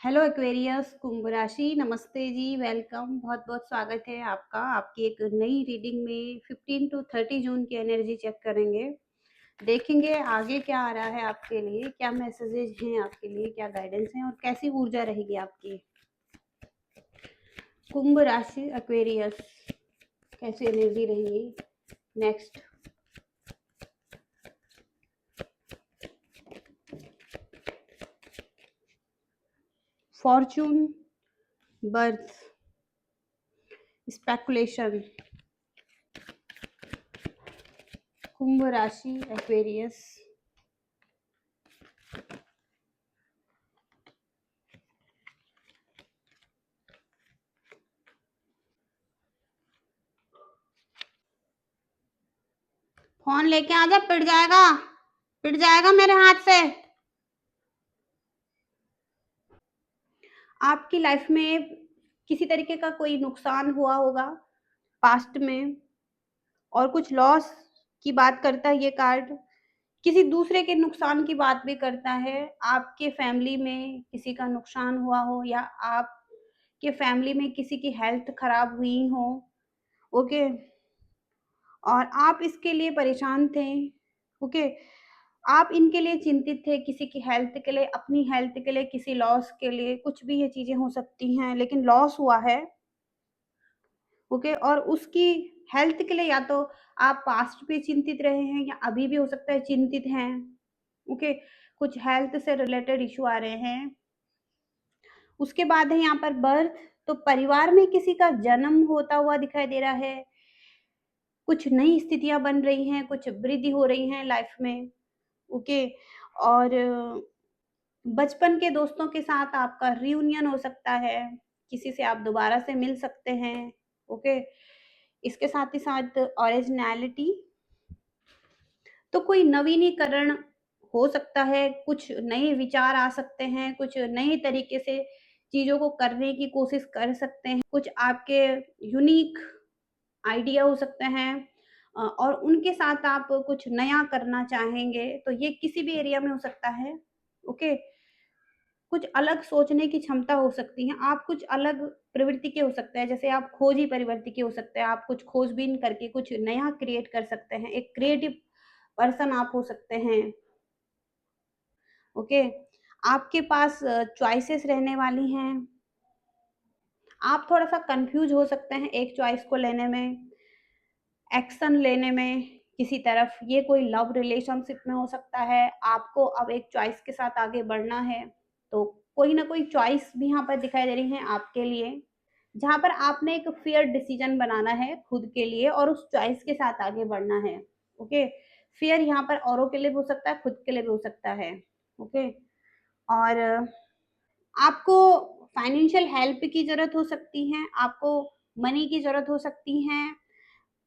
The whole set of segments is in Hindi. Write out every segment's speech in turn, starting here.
हेलो एक्वेरियस कुंभ राशि, नमस्ते जी, वेलकम। बहुत बहुत स्वागत है आपका। आपकी एक नई रीडिंग में 15 टू 30 जून की एनर्जी चेक करेंगे। देखेंगे आगे क्या आ रहा है आपके लिए, क्या मैसेजेस हैं आपके लिए, क्या गाइडेंस है और कैसी ऊर्जा रहेगी आपकी। कुंभ राशि एक्वेरियस, कैसी एनर्जी रहेगी नेक्स्ट। Fortune, birth, speculation. कुंभ राशि एक्वेरियस, फोन लेके आ जा, पिट जाएगा मेरे हाथ से। आपकी लाइफ में किसी तरीके का कोई नुकसान हुआ होगा पास्ट में, और कुछ लॉस की बात करता है ये कार्ड। किसी दूसरे के नुकसान की बात भी करता है। आपके फैमिली में किसी का नुकसान हुआ हो, या आपके फैमिली में किसी की हेल्थ खराब हुई हो। ओके, और आप इसके लिए परेशान थे। ओके, आप इनके लिए चिंतित थे, किसी की हेल्थ के लिए, अपनी हेल्थ के लिए, किसी लॉस के लिए। कुछ भी ये चीजें हो सकती हैं, लेकिन लॉस हुआ है। ओके, और उसकी हेल्थ के लिए या तो आप पास्ट पे चिंतित रहे हैं, या अभी भी हो सकता है चिंतित हैं। ओके, कुछ हेल्थ से रिलेटेड इशू आ रहे हैं। उसके बाद है यहाँ पर बर्थ। तो परिवार में किसी का जन्म होता हुआ दिखाई दे रहा है। कुछ नई स्थितियां बन रही हैं, कुछ वृद्धि हो रही हैं लाइफ में। ओके, और बचपन के दोस्तों के साथ आपका रियूनियन हो सकता है। किसी से आप दोबारा से मिल सकते हैं। ओके, इसके साथ ही साथ ओरिजिनलिटी। तो कोई नवीनीकरण हो सकता है, कुछ नए विचार आ सकते हैं, कुछ नए तरीके से चीजों को करने की कोशिश कर सकते हैं। कुछ आपके यूनिक आइडिया हो सकते हैं, और उनके साथ आप कुछ नया करना चाहेंगे। तो ये किसी भी एरिया में हो सकता है। ओके, कुछ अलग सोचने की क्षमता हो सकती है। आप कुछ अलग प्रवृत्ति के हो सकते हैं, जैसे आप खोजी प्रवृत्ति के हो सकते हैं। आप कुछ खोजबीन करके कुछ नया क्रिएट कर सकते हैं। एक क्रिएटिव पर्सन आप हो सकते हैं। ओके, आपके पास चॉइसेस रहने वाली हैं। आप थोड़ा सा कंफ्यूज हो सकते हैं एक चॉइस को लेने में, एक्शन लेने में किसी तरफ। ये कोई लव रिलेशनशिप में हो सकता है। आपको अब एक चॉइस के साथ आगे बढ़ना है, तो कोई ना कोई चॉइस भी यहाँ पर दिखाई दे रही है आपके लिए, जहां पर आपने एक फेयर डिसीजन बनाना है खुद के लिए और उस चॉइस के साथ आगे बढ़ना है। ओके, फेयर यहाँ पर औरों के लिए भी हो सकता है, खुद के लिए भी हो सकता है। ओके, और आपको फाइनेंशियल हेल्प की जरूरत हो सकती है, आपको मनी की जरूरत हो सकती है।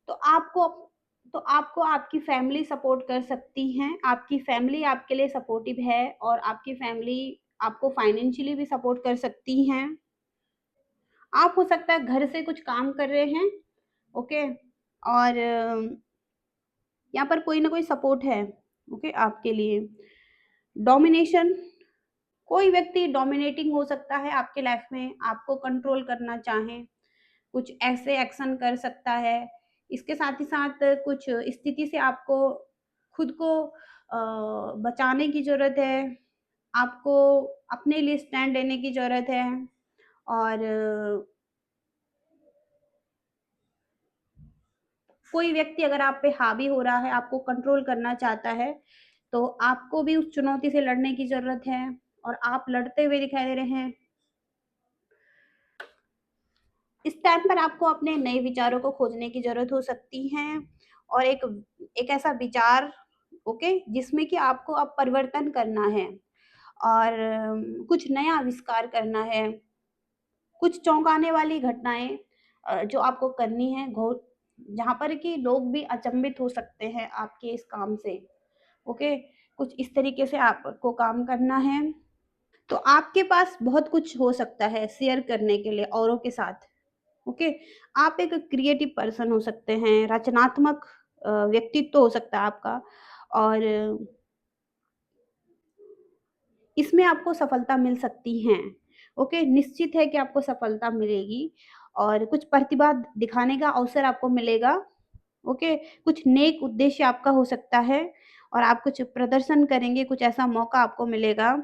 तो आपको आपकी फैमिली सपोर्ट कर सकती है। आपकी फैमिली आपके लिए सपोर्टिव है, और आपकी फैमिली आपको फाइनेंशियली भी सपोर्ट कर सकती हैं। आप हो सकता है घर से कुछ काम कर रहे हैं। ओके, और यहाँ पर कोई ना कोई सपोर्ट है। ओके, आपके लिए डोमिनेशन। कोई व्यक्ति डोमिनेटिंग हो सकता है आपके लाइफ में, आपको कंट्रोल करना चाहे, कुछ ऐसे एक्शन कर सकता है। इसके साथ ही साथ कुछ स्थिति से आपको खुद को बचाने की जरूरत है। आपको अपने लिए स्टैंड लेने की जरूरत है। और कोई व्यक्ति अगर आप पे हावी हो रहा है, आपको कंट्रोल करना चाहता है, तो आपको भी उस चुनौती से लड़ने की जरूरत है, और आप लड़ते हुए दिखाई दे रहे हैं। इस टाइम पर आपको अपने नए विचारों को खोजने की जरूरत हो सकती है, और एक एक ऐसा विचार, ओके, जिसमें कि आपको अब परिवर्तन करना है, और कुछ नया आविष्कार करना है। कुछ चौंकाने वाली घटनाएं जो आपको करनी है, जहां पर कि लोग भी अचंभित हो सकते हैं आपके इस काम से। ओके, कुछ इस तरीके से आपको काम करना है। तो आपके पास बहुत कुछ हो सकता है शेयर करने के लिए औरों के साथ। ओके, आप एक क्रिएटिव पर्सन हो सकते हैं, रचनात्मक व्यक्तित्व हो सकता है आपका, और इसमें आपको सफलता मिल सकती है। ओके, निश्चित है कि आपको सफलता मिलेगी और कुछ प्रतिभा दिखाने का अवसर आपको मिलेगा। ओके, कुछ नेक उद्देश्य आपका हो सकता है और आप कुछ प्रदर्शन करेंगे, कुछ ऐसा मौका आपको मिलेगा।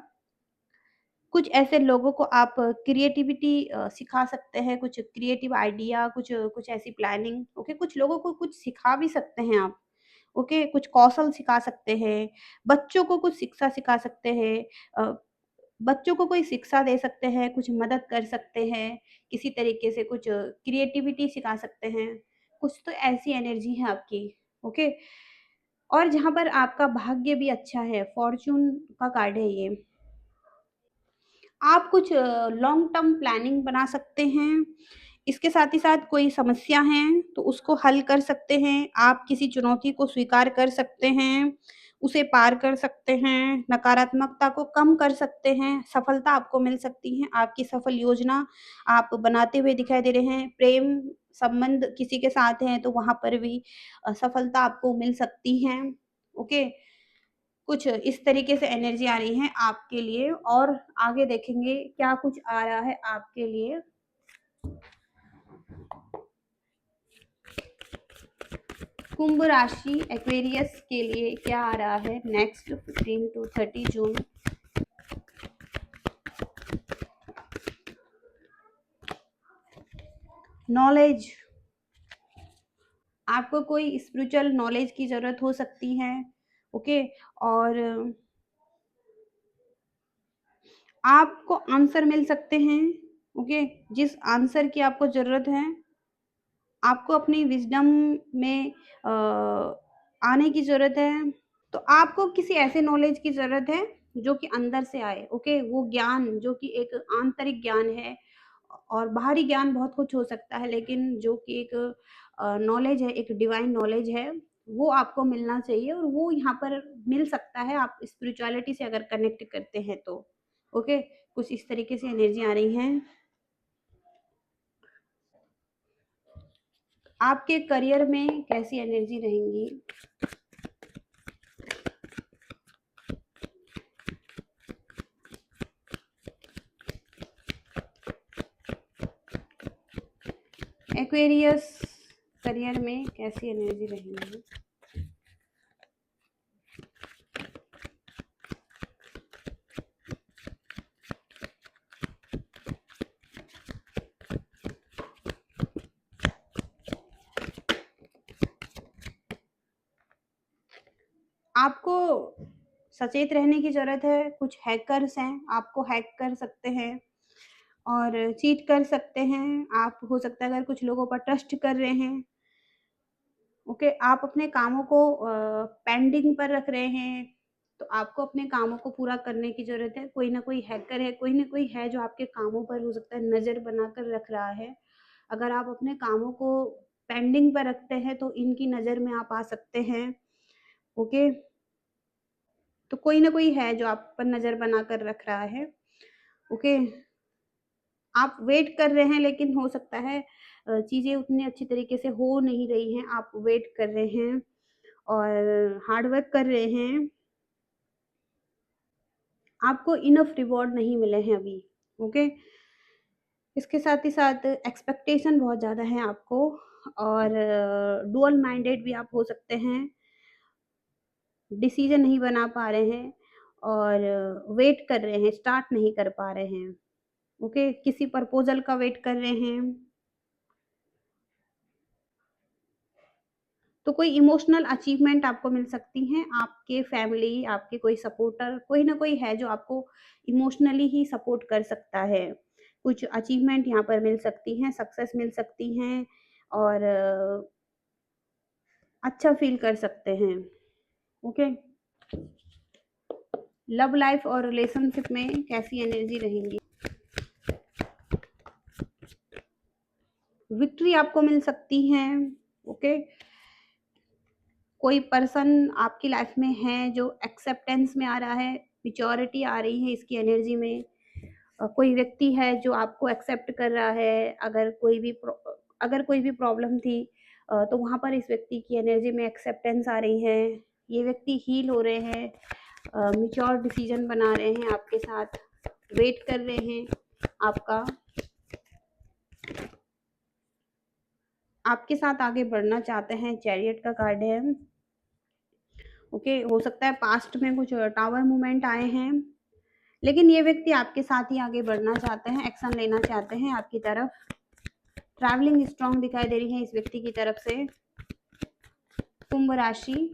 कुछ ऐसे लोगों को आप क्रिएटिविटी सिखा सकते हैं, कुछ क्रिएटिव आइडिया, कुछ ऐसी प्लानिंग। ओके, कुछ लोगों को कुछ सिखा भी सकते हैं आप। ओके, कुछ कौशल सिखा सकते हैं, बच्चों को कुछ शिक्षा सिखा सकते हैं, अ, बच्चों को कोई शिक्षा दे सकते हैं, कुछ मदद कर सकते हैं, किसी तरीके से कुछ क्रिएटिविटी सिखा सकते हैं। कुछ तो ऐसी एनर्जी है आपकी। ओके, और जहाँ पर आपका भाग्य भी अच्छा है, फॉर्च्यून का कार्ड है ये। आप कुछ लॉन्ग टर्म प्लानिंग बना सकते हैं। इसके साथ ही साथ कोई समस्या है तो उसको हल कर सकते हैं। आप किसी चुनौती को स्वीकार कर सकते हैं, उसे पार कर सकते हैं, नकारात्मकता को कम कर सकते हैं, सफलता आपको मिल सकती है। आपकी सफल योजना आप बनाते हुए दिखाई दे रहे हैं। प्रेम संबंध किसी के साथ हैं तो वहाँ पर भी सफलता आपको मिल सकती है। ओके, कुछ इस तरीके से एनर्जी आ रही है आपके लिए और आगे देखेंगे क्या कुछ आ रहा है आपके लिए। कुंभ राशि एक्वेरियस के लिए क्या आ रहा है नेक्स्ट 15 टू 30 जून। नॉलेज, आपको कोई स्पिरिचुअल नॉलेज की जरूरत हो सकती है। ओके, और आपको आंसर मिल सकते हैं। ओके, जिस आंसर की आपको जरूरत है, आपको अपनी विजडम में आने की जरूरत है। तो आपको किसी ऐसे नॉलेज की ज़रूरत है जो कि अंदर से आए। ओके, वो ज्ञान जो कि एक आंतरिक ज्ञान है और बाहरी ज्ञान बहुत कुछ हो सकता है, लेकिन जो कि एक नॉलेज है, एक डिवाइन नॉलेज है, वो आपको मिलना चाहिए और वो यहाँ पर मिल सकता है आप स्पिरिचुअलिटी से अगर कनेक्ट करते हैं तो। ओके, कुछ इस तरीके से एनर्जी आ रही है। आपके करियर में कैसी एनर्जी रहेंगी। एक्वेरियस करियर में कैसी एनर्जी रहेंगी। आपको सचेत रहने की ज़रूरत है। कुछ हैकर्स हैं, आपको हैक कर सकते हैं और चीट कर सकते हैं। आप हो सकता है अगर कुछ लोगों पर ट्रस्ट कर रहे हैं, ओके, आप अपने कामों को पेंडिंग पर रख रहे हैं, तो आपको अपने कामों को पूरा करने की ज़रूरत है। कोई ना कोई हैकर है, कोई ना कोई है जो आपके कामों पर हो सकता है नज़र बनाकर रख रहा है। अगर आप अपने कामों को पेंडिंग पर रखते हैं तो इनकी नज़र में आप आ सकते हैं। ओके, तो कोई ना कोई है जो आप पर नज़र बनाकर रख रहा है। ओके, आप वेट कर रहे हैं लेकिन हो सकता है चीज़ें उतनी अच्छी तरीके से हो नहीं रही हैं। आप वेट कर रहे हैं और हार्ड वर्क कर रहे हैं। आपको इनफ रिवॉर्ड नहीं मिले हैं अभी। ओके, इसके साथ ही साथ एक्सपेक्टेशन बहुत ज़्यादा है आपको और डुअल माइंडेड भी आप हो सकते हैं। डिसीजन नहीं बना पा रहे हैं और वेट कर रहे हैं, स्टार्ट नहीं कर पा रहे हैं। ओके, किसी प्रपोजल का वेट कर रहे हैं। तो कोई इमोशनल अचीवमेंट आपको मिल सकती हैं। आपके फैमिली, आपके कोई सपोर्टर, कोई ना कोई है जो आपको इमोशनली ही सपोर्ट कर सकता है। कुछ अचीवमेंट यहाँ पर मिल सकती हैं, सक्सेस मिल सकती हैं और अच्छा फील कर सकते हैं। ओके, लव लाइफ और रिलेशनशिप में कैसी एनर्जी रहेंगी। विक्ट्री आपको मिल सकती है। ओके, कोई पर्सन आपकी लाइफ में है जो एक्सेप्टेंस में आ रहा है, मैच्योरिटी आ रही है इसकी एनर्जी में। कोई व्यक्ति है जो आपको एक्सेप्ट कर रहा है। अगर कोई भी प्रॉब्लम थी तो वहाँ पर इस व्यक्ति की एनर्जी में एक्सेप्टेंस आ रही है। ये व्यक्ति हील हो रहे हैं, मैच्योर डिसीजन बना रहे हैं आपके साथ, वेट कर रहे हैं आपका आपके साथ आगे बढ़ना चाहते हैं, चैरियट का कार्ड है। ओके, हो सकता है पास्ट में कुछ टावर मूवमेंट आए हैं, लेकिन ये व्यक्ति आपके साथ ही आगे बढ़ना चाहते हैं, एक्शन लेना चाहते हैं आपकी तरफ। ट्रैवलिंग स्ट्रांग दिखाई दे रही है इस व्यक्ति की तरफ से। कुंभ राशि,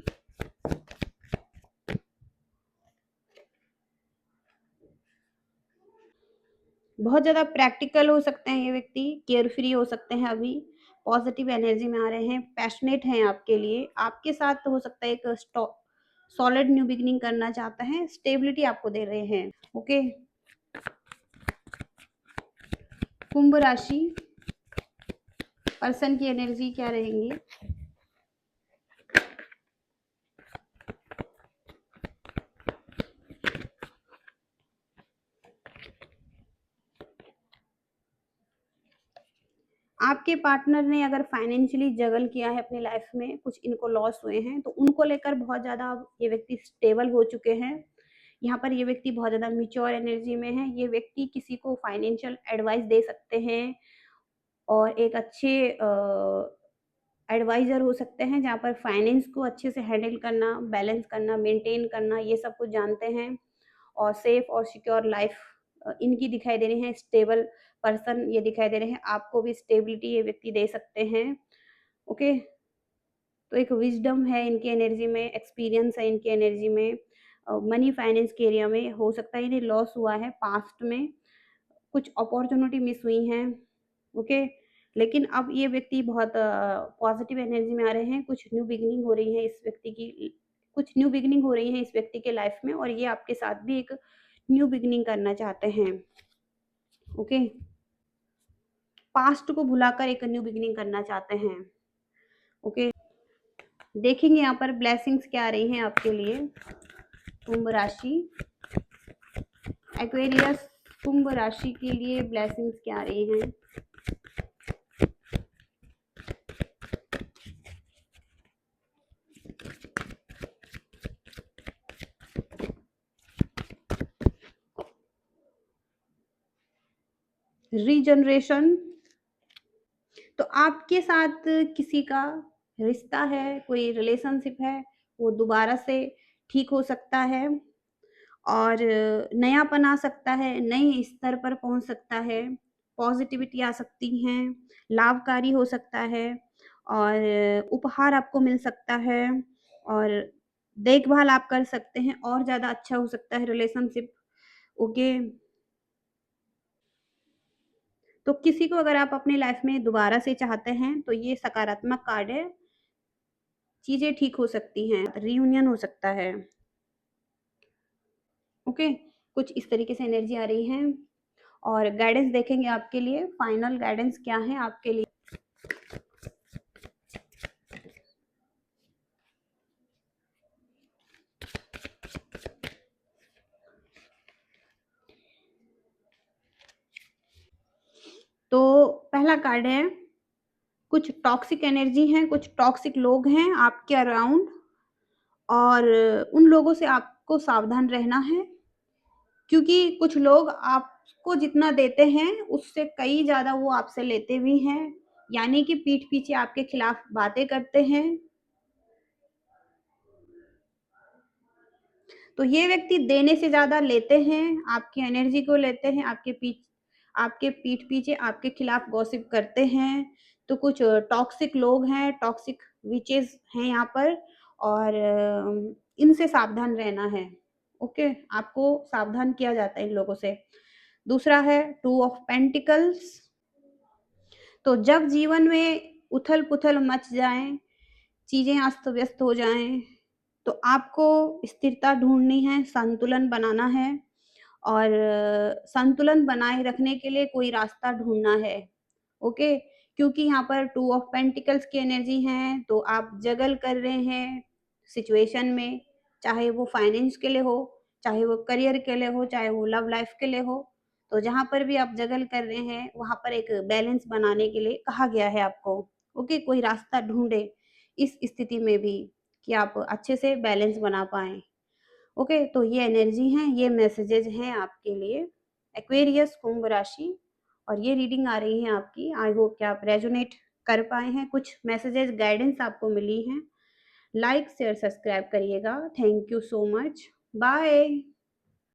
बहुत ज्यादा प्रैक्टिकल हो सकते हैं ये व्यक्ति, केयर फ्री हो सकते हैं, अभी पॉजिटिव एनर्जी में आ रहे हैं, पैशनेट हैं आपके लिए, आपके साथ हो सकता है एक सॉलिड न्यू बिगिनिंग करना चाहते हैं, स्टेबिलिटी आपको दे रहे हैं। ओके, कुंभ राशि पर्सन की एनर्जी क्या रहेंगी? आपके पार्टनर ने अगर फाइनेंशियली जगल किया है अपनी लाइफ में, कुछ इनको लॉस हुए हैं, तो उनको लेकर बहुत ज़्यादा ये व्यक्ति स्टेबल हो चुके हैं। यहाँ पर ये व्यक्ति बहुत ज़्यादा मैच्योर एनर्जी में है। ये व्यक्ति किसी को फाइनेंशियल एडवाइस दे सकते हैं और एक अच्छे एडवाइज़र हो सकते हैं, जहाँ पर फाइनेंस को अच्छे से हैंडल करना, बैलेंस करना, मेंटेन करना, ये सब कुछ जानते हैं। और सेफ और सिक्योर लाइफ इनकी दिखाई दे रही है। स्टेबल पर्सन ये दिखाई दे रहे हैं, आपको भी स्टेबिलिटी ये व्यक्ति दे सकते हैं। ओके, तो एक विजडम है इनकी एनर्जी में, एक्सपीरियंस है इनकी एनर्जी में। मनी फाइनेंस के एरिया में हो सकता है इन्हें लॉस हुआ है पास्ट में, कुछ अपॉर्चुनिटी मिस हुई हैं। ओके, लेकिन अब ये व्यक्ति बहुत पॉजिटिव एनर्जी में आ रहे हैं, कुछ न्यू बिगिनिंग हो रही है इस व्यक्ति की, कुछ न्यू बिगिनिंग हो रही है इस व्यक्ति के लाइफ में, और ये आपके साथ भी एक न्यू बिगिनिंग करना चाहते हैं। ओके, पास्ट को भुलाकर एक न्यू बिगिनिंग करना चाहते हैं। ओके, देखेंगे यहाँ पर ब्लेसिंग्स क्या आ रही हैं आपके लिए। कुंभ राशि, एक्वेरियस, कुंभ राशि के लिए ब्लेसिंग्स क्या आ रही हैं? रीजनरेशन, तो आपके साथ किसी का रिश्ता है, कोई रिलेशनशिप है, वो दोबारा से ठीक हो सकता है और नयापन आ सकता है, नए स्तर पर पहुंच सकता है, पॉजिटिविटी आ सकती हैं, लाभकारी हो सकता है और उपहार आपको मिल सकता है और देखभाल आप कर सकते हैं, और ज़्यादा अच्छा हो सकता है रिलेशनशिप। ओके, तो किसी को अगर आप अपनी लाइफ में दोबारा से चाहते हैं तो ये सकारात्मक कार्ड है, चीजें ठीक हो सकती हैं, रियूनियन हो सकता है। ओके, कुछ इस तरीके से एनर्जी आ रही है। और गाइडेंस देखेंगे आपके लिए, फाइनल गाइडेंस क्या है आपके लिए। तो पहला कार्ड है, कुछ टॉक्सिक एनर्जी है, कुछ टॉक्सिक लोग हैं आपके अराउंड और उन लोगों से आपको सावधान रहना है, क्योंकि कुछ लोग आपको जितना देते हैं उससे कई ज़्यादा वो आपसे लेते भी हैं, यानी कि पीठ पीछे आपके खिलाफ बातें करते हैं। तो ये व्यक्ति देने से ज़्यादा लेते हैं, आपकी एनर्जी को लेते हैं, आपके पीठ पीछे आपके खिलाफ गॉसिप करते हैं। तो कुछ टॉक्सिक लोग हैं, टॉक्सिक विचेस हैं यहाँ पर, और इनसे सावधान रहना है। ओके, आपको सावधान किया जाता है इन लोगों से। दूसरा है टू ऑफ पेंटिकल्स, तो जब जीवन में उथल पुथल मच जाए, चीजें अस्त व्यस्त हो जाएं, तो आपको स्थिरता ढूंढनी है, संतुलन बनाना है और संतुलन बनाए रखने के लिए कोई रास्ता ढूंढना है। ओके, क्योंकि यहाँ पर टू ऑफ पेंटिकल्स की एनर्जी है, तो आप जगल कर रहे हैं सिचुएशन में, चाहे वो फाइनेंस के लिए हो, चाहे वो करियर के लिए हो, चाहे वो लव लाइफ के लिए हो। तो जहाँ पर भी आप जगल कर रहे हैं वहां पर एक बैलेंस बनाने के लिए कहा गया है आपको। ओके, कोई रास्ता ढूंढे इस स्थिति में भी कि आप अच्छे से बैलेंस बना पाएं। ओके, तो ये एनर्जी हैं, ये मैसेजेस हैं आपके लिए, एक्वेरियस कुंभ राशि, और ये रीडिंग आ रही है आपकी। आई होप कि आप रेजोनेट कर पाए हैं, कुछ मैसेजेस गाइडेंस आपको मिली हैं। लाइक शेयर सब्सक्राइब करिएगा। Thank you so much. Bye.